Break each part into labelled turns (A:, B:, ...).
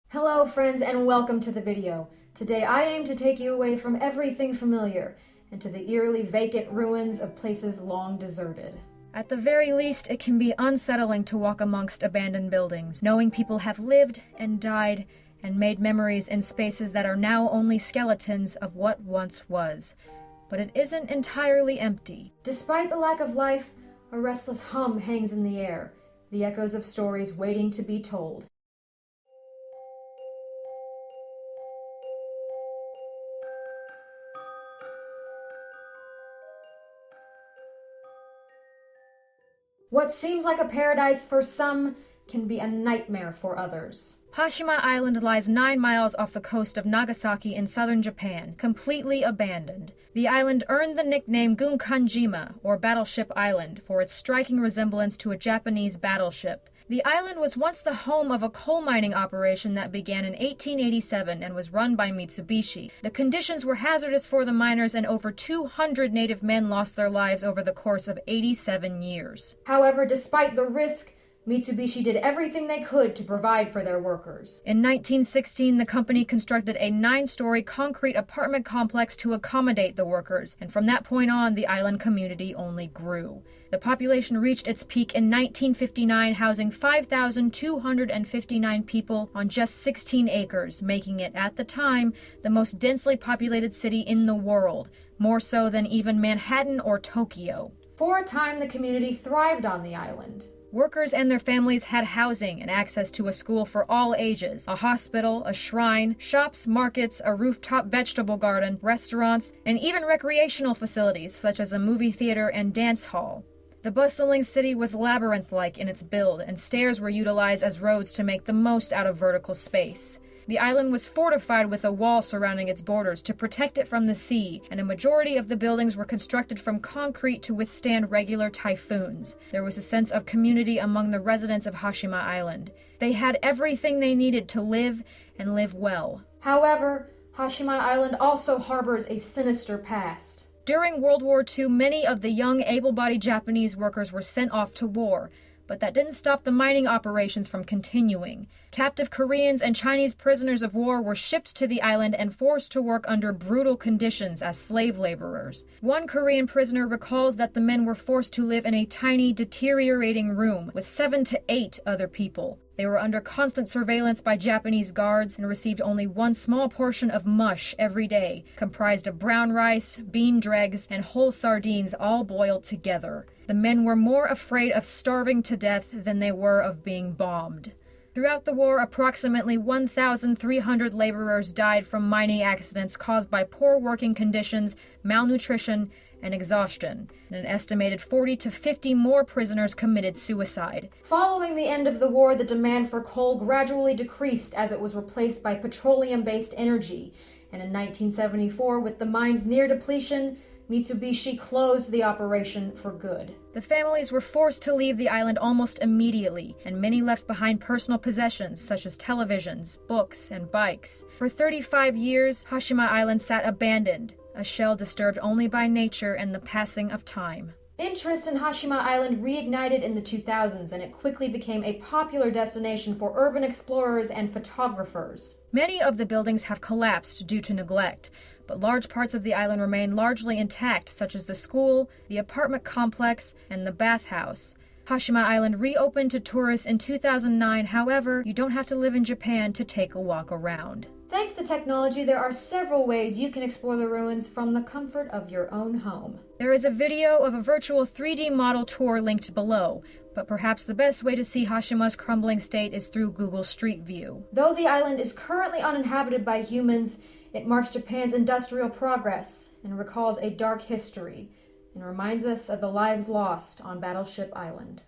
A: Hello friends and welcome to the video. Today I aim to take you away from everything familiar and to the eerily vacant ruins of places long deserted. At the very least, it can be unsettling to walk amongst abandoned buildings, knowing people have lived and died and made memories in spaces that are now only skeletons of what once was. But it isn't entirely empty. Despite the lack of life, a restless hum hangs in the air, the echoes of stories waiting to be told. What seems like a paradise for some can be a nightmare for others. Hashima Island lies 9 miles off the coast of Nagasaki in southern Japan, completely abandoned. The island earned the nickname Gunkanjima, or Battleship Island, for its striking resemblance to a Japanese battleship. The island was once the home of a coal mining operation that began in 1887 and was run by Mitsubishi. The conditions were hazardous for the miners and over 200 native men lost their lives over the course of 87 years. However, despite the risk, Mitsubishi did everything they could to provide for their workers. In 1916, the company constructed a 9-story concrete apartment complex to accommodate the workers, and from that point on, the island community only grew. The population reached its peak in 1959, housing 5,259 people on just 16 acres, making it, at the time, the most densely populated city in the world, more so than even Manhattan or Tokyo. For a time, the community thrived on the island. Workers and their families had housing and access to a school for all ages, a hospital, a shrine, shops, markets, a rooftop vegetable garden, restaurants, and even recreational facilities such as a movie theater and dance hall. The bustling city was labyrinth-like in its build, and stairs were utilized as roads to make the most out of vertical space. The island was fortified with a wall surrounding its borders to protect it from the sea, and a majority of the buildings were constructed from concrete to withstand regular typhoons. There was a sense of community among the residents of Hashima Island. They had everything they needed to live and live well. However, Hashima Island also harbors a sinister past. During World War II, many of the young, able-bodied Japanese workers were sent off to war, but that didn't stop the mining operations from continuing. Captive Koreans and Chinese prisoners of war were shipped to the island and forced to work under brutal conditions as slave laborers. One Korean prisoner recalls that the men were forced to live in a tiny, deteriorating room with 7 to 8 other people. They were under constant surveillance by Japanese guards and received only one small portion of mush every day, comprised of brown rice, bean dregs, and whole sardines all boiled together. The men were more afraid of starving to death than they were of being bombed. Throughout the war, approximately 1,300 laborers died from mining accidents caused by poor working conditions, malnutrition, and exhaustion, and an estimated 40 to 50 more prisoners committed suicide. Following the end of the war, the demand for coal gradually decreased as it was replaced by petroleum-based energy, and in 1974, with the mines near depletion, Mitsubishi closed the operation for good. The families were forced to leave the island almost immediately, and many left behind personal possessions such as televisions, books, and bikes. For 35 years, Hashima Island sat abandoned, a shell disturbed only by nature and the passing of time. Interest in Hashima Island reignited in the 2000s, and it quickly became a popular destination for urban explorers and photographers. Many of the buildings have collapsed due to neglect, but large parts of the island remain largely intact, such as the school, the apartment complex, and the bathhouse. Hashima Island reopened to tourists in 2009, however, you don't have to live in Japan to take a walk around. Thanks to technology, there are several ways you can explore the ruins from the comfort of your own home. There is a video of a virtual 3D model tour linked below, but perhaps the best way to see Hashima's crumbling state is through Google Street View. Though the island is currently uninhabited by humans, it marks Japan's industrial progress and recalls a dark history, and reminds us of the lives lost on Battleship Island.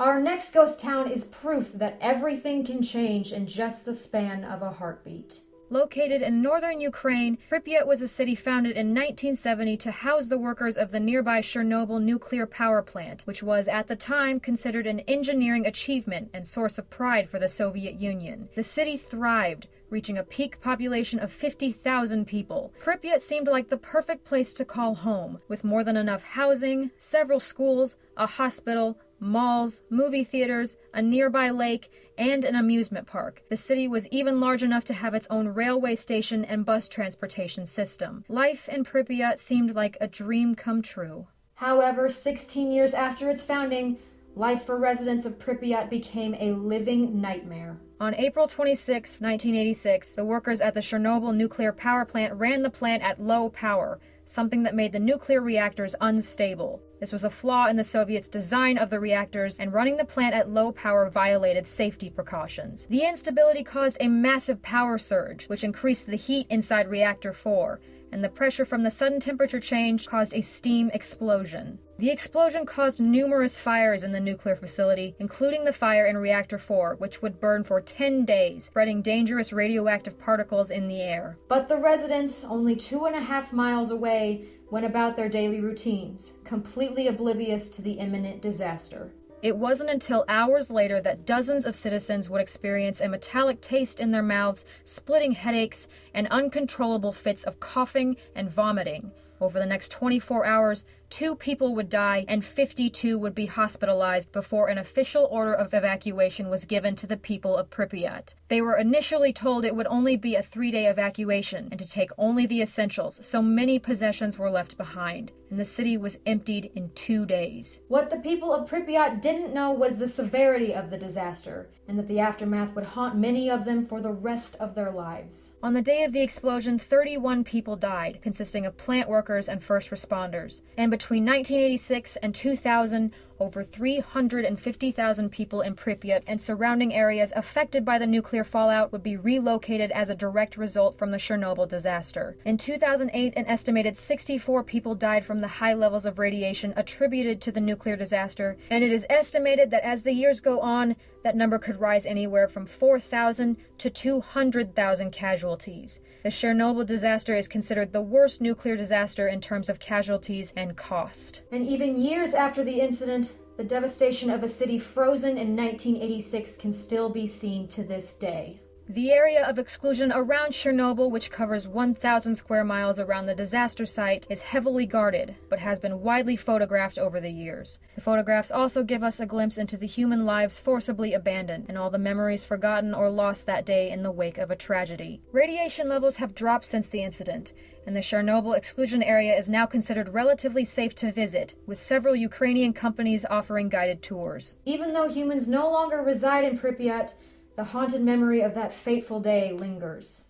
A: Our next ghost town is proof that everything can change in just the span of a heartbeat. Located in northern Ukraine, Pripyat was a city founded in 1970 to house the workers of the nearby Chernobyl nuclear power plant, which was at the time considered an engineering achievement and source of pride for the Soviet Union. The city thrived, reaching a peak population of 50,000 people. Pripyat seemed like the perfect place to call home, with more than enough housing, several schools, a hospital, malls, movie theaters, a nearby lake, and an amusement park. The city was even large enough to have its own railway station and bus transportation system. Life in Pripyat seemed like a dream come true. However, 16 years after its founding, life for residents of Pripyat became a living nightmare. On April 26, 1986, the workers at the Chernobyl nuclear power plant ran the plant at low power, something that made the nuclear reactors unstable. This was a flaw in the Soviets' design of the reactors, and running the plant at low power violated safety precautions. The instability caused a massive power surge, which increased the heat inside Reactor 4, and the pressure from the sudden temperature change caused a steam explosion. The explosion caused numerous fires in the nuclear facility, including the fire in Reactor 4, which would burn for 10 days, spreading dangerous radioactive particles in the air. But the residents, only 2.5 miles away, went about their daily routines, completely oblivious to the imminent disaster. It wasn't until hours later that dozens of citizens would experience a metallic taste in their mouths, splitting headaches, and uncontrollable fits of coughing and vomiting. Over the next 24 hours, 2 people would die and 52 would be hospitalized before an official order of evacuation was given to the people of Pripyat. They were initially told it would only be a 3-day evacuation and to take only the essentials, so many possessions were left behind, and the city was emptied in 2 days. What the people of Pripyat didn't know was the severity of the disaster, and that the aftermath would haunt many of them for the rest of their lives. On the day of the explosion, 31 people died, consisting of plant workers and first responders, and between 1986 and 2000, over 350,000 people in Pripyat and surrounding areas affected by the nuclear fallout would be relocated as a direct result from the Chernobyl disaster. In 2008, an estimated 64 people died from the high levels of radiation attributed to the nuclear disaster, and it is estimated that as the years go on, that number could rise anywhere from 4,000 to 200,000 casualties. The Chernobyl disaster is considered the worst nuclear disaster in terms of casualties and cost. And even years after the incident, the devastation of a city frozen in 1986 can still be seen to this day. The area of exclusion around Chernobyl, which covers 1,000 square miles around the disaster site, is heavily guarded, but has been widely photographed over the years. The photographs also give us a glimpse into the human lives forcibly abandoned, and all the memories forgotten or lost that day in the wake of a tragedy. Radiation levels have dropped since the incident, and the Chernobyl exclusion area is now considered relatively safe to visit, with several Ukrainian companies offering guided tours. Even though humans no longer reside in Pripyat, the haunted memory of that fateful day lingers.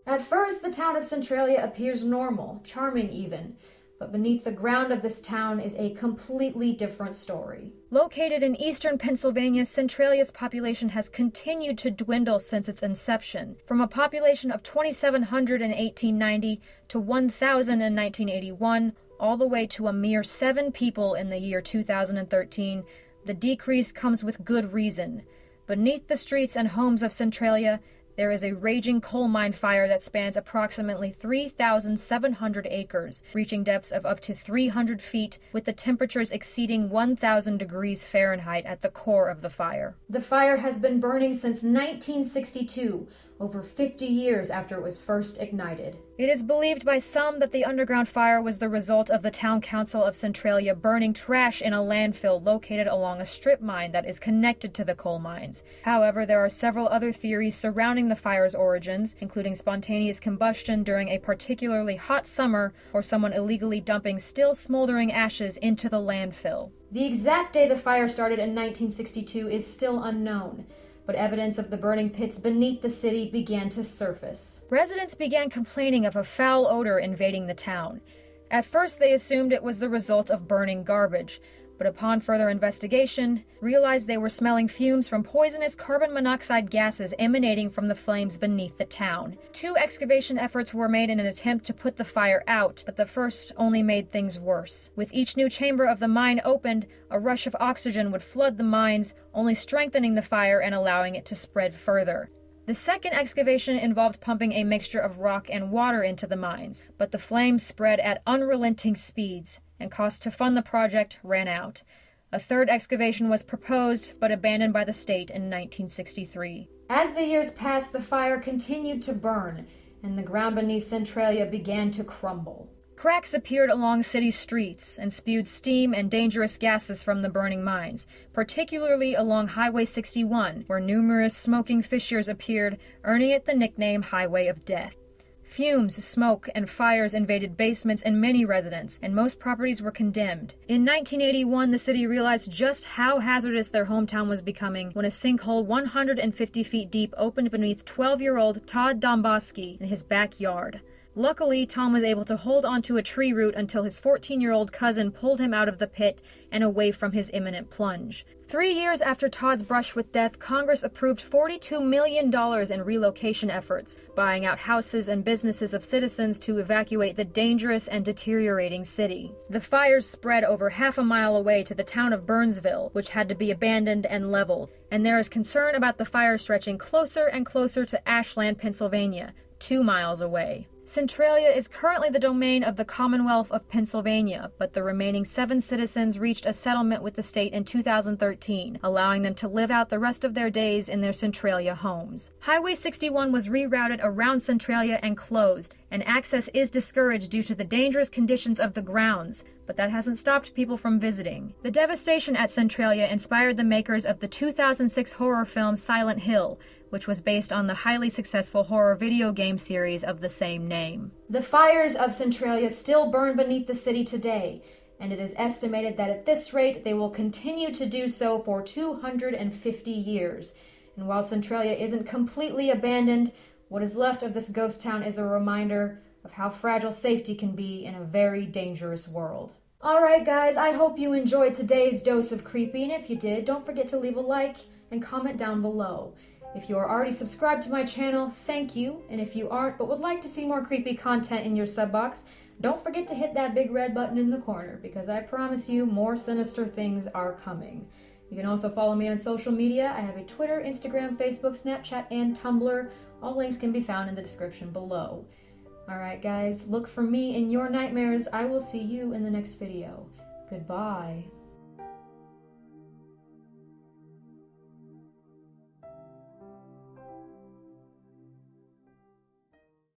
A: At first, the town of Centralia appears normal, charming even, but beneath the ground of this town is a completely different story. Located in eastern Pennsylvania, Centralia's population has continued to dwindle since its inception. From a population of 2,700 in 1890 to 1,000 in 1981, all the way to a mere 7 people in the year 2013, the decrease comes with good reason. Beneath the streets and homes of Centralia, there is a raging coal mine fire that spans approximately 3,700 acres, reaching depths of up to 300 feet, with the temperatures exceeding 1,000 degrees Fahrenheit at the core of the fire. The fire has been burning since 1962, over 50 years after it was first ignited. It is believed by some that the underground fire was the result of the town council of Centralia burning trash in a landfill located along a strip mine that is connected to the coal mines. However, there are several other theories surrounding the fire's origins, including spontaneous combustion during a particularly hot summer or someone illegally dumping still smoldering ashes into the landfill. The exact day the fire started in 1962 is still unknown, but evidence of the burning pits beneath the city began to surface. Residents began complaining of a foul odor invading the town. At first, they assumed it was the result of burning garbage, but upon further investigation, realized they were smelling fumes from poisonous carbon monoxide gases emanating from the flames beneath the town. 2 excavation efforts were made in an attempt to put the fire out, but the first only made things worse. With each new chamber of the mine opened, a rush of oxygen would flood the mines, only strengthening the fire and allowing it to spread further. The second excavation involved pumping a mixture of rock and water into the mines, but the flames spread at unrelenting speeds, and costs to fund the project ran out. A third excavation was proposed, but abandoned by the state in 1963. As the years passed, the fire continued to burn, and the ground beneath Centralia began to crumble. Cracks appeared along city streets and spewed steam and dangerous gases from the burning mines, particularly along Highway 61, where numerous smoking fissures appeared, earning it the nickname Highway of Death. Fumes, smoke, and fires invaded basements in many residences, and most properties were condemned. In 1981, the city realized just how hazardous their hometown was becoming when a sinkhole 150 feet deep opened beneath 12-year-old Todd Domboski in his backyard. Luckily, Tom was able to hold onto a tree root until his 14-year-old cousin pulled him out of the pit and away from his imminent plunge. 3 years after Todd's brush with death, Congress approved $42 million in relocation efforts, buying out houses and businesses of citizens to evacuate the dangerous and deteriorating city. The fires spread over half a mile away to the town of Burnsville, which had to be abandoned and leveled, and there is concern about the fire stretching closer and closer to Ashland, Pennsylvania, 2 miles away. Centralia is currently the domain of the Commonwealth of Pennsylvania, but the remaining 7 citizens reached a settlement with the state in 2013, allowing them to live out the rest of their days in their Centralia homes. Highway 61 was rerouted around Centralia and closed, and access is discouraged due to the dangerous conditions of the grounds, but that hasn't stopped people from visiting. The devastation at Centralia inspired the makers of the 2006 horror film Silent Hill, which was based on the highly successful horror video game series of the same name. The fires of Centralia still burn beneath the city today, and it is estimated that at this rate they will continue to do so for 250 years. And while Centralia isn't completely abandoned, what is left of this ghost town is a reminder of how fragile safety can be in a very dangerous world. Alright guys, I hope you enjoyed today's dose of creepy, and if you did, don't forget to leave a like and comment down below. If you are already subscribed to my channel, thank you, and if you aren't but would like to see more creepy content in your sub box, don't forget to hit that big red button in the corner, because I promise you more sinister things are coming. You can also follow me on social media. I have a Twitter, Instagram, Facebook, Snapchat, and Tumblr. All links can be found in the description below. Alright guys, look for me in your nightmares. I will see you in the next video. Goodbye.